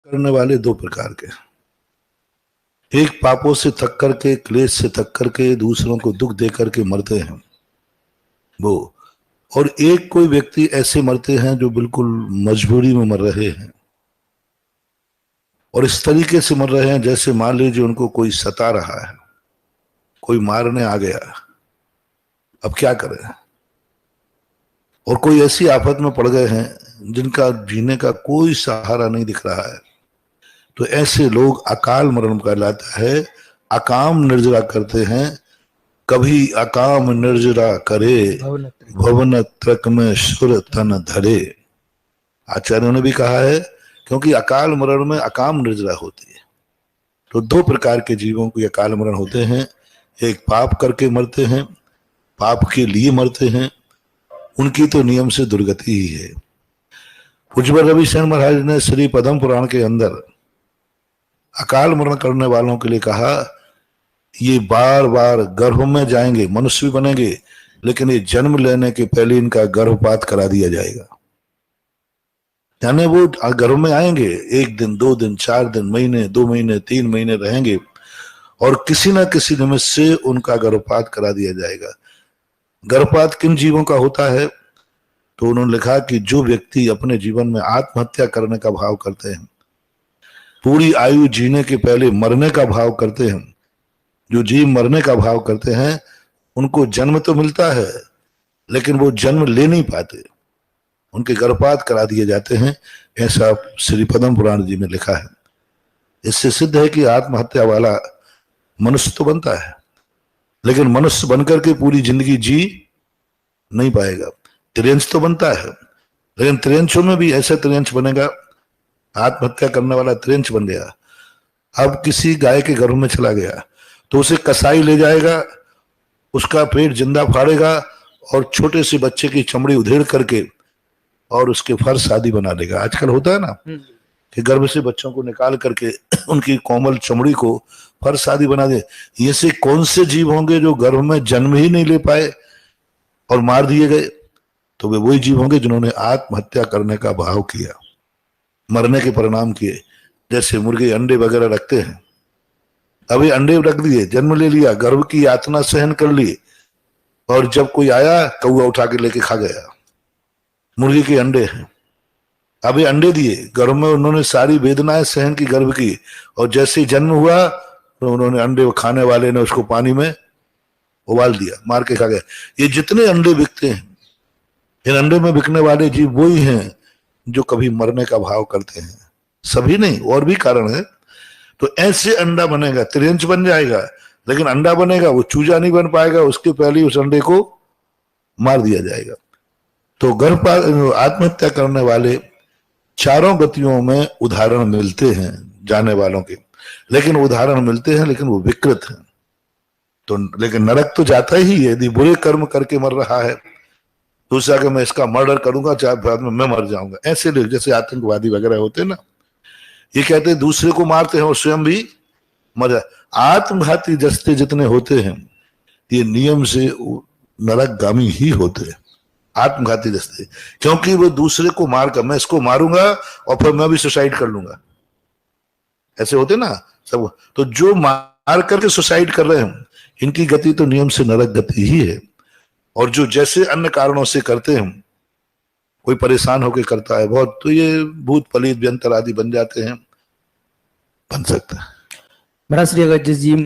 करने वाले दो प्रकार के। एक पापों से थक करके, क्लेश से थक करके दूसरों को दुख दे करके मरते हैं वो, और एक कोई व्यक्ति ऐसे मरते हैं जो बिल्कुल मजबूरी में मर रहे हैं और इस तरीके से मर रहे हैं जैसे मान लीजिए उनको कोई सता रहा है, कोई मारने आ गया, अब क्या करें, और कोई ऐसी आफत में पड़ गए हैं जिनका जीने का कोई सहारा नहीं दिख रहा है, तो ऐसे लोग अकाल मरण कहलाता है। अकाम निर्जरा करते हैं, कभी अकाम निर्जरा करे, भवन त्रक में सुर तन धरे। आचार्यों ने भी कहा है क्योंकि अकाल मरण में अकाम निर्जरा होती है। तो दो प्रकार के जीवों को अकाल मरण होते हैं। एक पाप करके मरते हैं, पाप के लिए मरते हैं, उनकी तो नियम से दुर्गति ही है। पूज्य रविशंकर महाराज ने श्री पद्म पुराण के अंदर अकाल मरण करने वालों के लिए कहा, ये बार बार गर्भ में जाएंगे, मनुष्य भी बनेंगे, लेकिन ये जन्म लेने के पहले इनका गर्भपात करा दिया जाएगा। यानी वो गर्भ में आएंगे, एक दिन, दो दिन, चार दिन, महीने, 2 महीने, 3 महीने रहेंगे और किसी ना किसी निमित्त से उनका गर्भपात करा दिया जाएगा। गर्भपात किन जीवों का होता है? तो उन्होंने लिखा कि जो व्यक्ति अपने जीवन में आत्महत्या करने का भाव करते हैं, पूरी आयु जीने के पहले मरने का भाव करते हैं, जो जीव मरने का भाव करते हैं उनको जन्म तो मिलता है लेकिन वो जन्म ले नहीं पाते, उनके गर्भपात करा दिए जाते हैं। ऐसा श्री पद्म पुराण जी में लिखा है। इससे सिद्ध है कि आत्महत्या वाला मनुष्य तो बनता है लेकिन मनुष्य बनकर के पूरी जिंदगी जी नहीं पाएगा। त्रियंश तो बनता है लेकिन त्रियंशों में भी ऐसा त्रियंश बनेगा, आत्महत्या करने वाला त्रियंश बन गया। अब किसी गाय के गर्भ में चला गया तो उसे कसाई ले जाएगा, उसका पेट जिंदा फाड़ेगा और छोटे से बच्चे की चमड़ी उधेड़ करके और उसके फर्श आदि बना देगा। आजकल होता है ना कि गर्भ से बच्चों को निकाल करके उनकी कोमल चमड़ी को फर्श आदि बना दे। ये से कौन से जीव होंगे जो गर्भ में जन्म ही नहीं ले पाए और मार दिए गए? तो वे वही जीव होंगे जिन्होंने आत्महत्या करने का भाव किया, मरने के परिणाम किए। जैसे मुर्गे अंडे वगैरह रखते हैं, अभी अंडे रख दिए, जन्म ले लिया, गर्भ की यातना सहन कर ली और जब कोई आया कौआ उठा के लेके खा गया। मुर्गी के अंडे हैं, अभी अंडे दिए, गर्भ में उन्होंने सारी वेदनाएं सहन की गर्भ की, और जैसे जन्म हुआ तो उन्होंने अंडे खाने वाले ने उसको पानी में उबाल दिया, मार के खा गया। ये जितने अंडे बिकते हैं, इन अंडे में बिकने वाले जीव वही हैं जो कभी मरने का भाव करते हैं। सभी नहीं, और भी कारण है। तो ऐसे अंडा बनेगा, त्रियंश बन जाएगा, लेकिन अंडा बनेगा, वो चूजा नहीं बन पाएगा, उसके पहले उस अंडे को मार दिया जाएगा। तो गर्भपात आत्महत्या करने वाले चारों गतियों में उदाहरण मिलते हैं जाने वालों के, लेकिन उदाहरण मिलते हैं लेकिन वो विकृत हैं। तो लेकिन नरक तो जाता ही है यदि बुरे कर्म करके मर रहा है। दूसरा कि मैं इसका मर्डर करूंगा चाहे बाद में मैं मर जाऊंगा, ऐसे लोग जैसे आतंकवादी वगैरह होते हैं ना, ये कहते हैं दूसरे को मारते हैं और स्वयं भी मर जाए। आत्मघाती जस्ते जितने होते हैं ये नियम से नरकगामी ही होते हैं, आत्मघाती जस्ते, क्योंकि वो दूसरे को मारकर, मैं इसको मारूंगा और फिर मैं भी सुसाइड कर लूंगा, ऐसे होते ना सब। तो जो मार करके सुसाइड कर रहे हैं इनकी गति तो नियम से नरक गति ही है। और जो जैसे अन्य कारणों से करते हैं, कोई परेशान होकर करता है बहुत, तो ये भूत पलीत व्यंतर आदि बन जाते हैं, बन सकता है। महाराज श्री अगर जिस जीव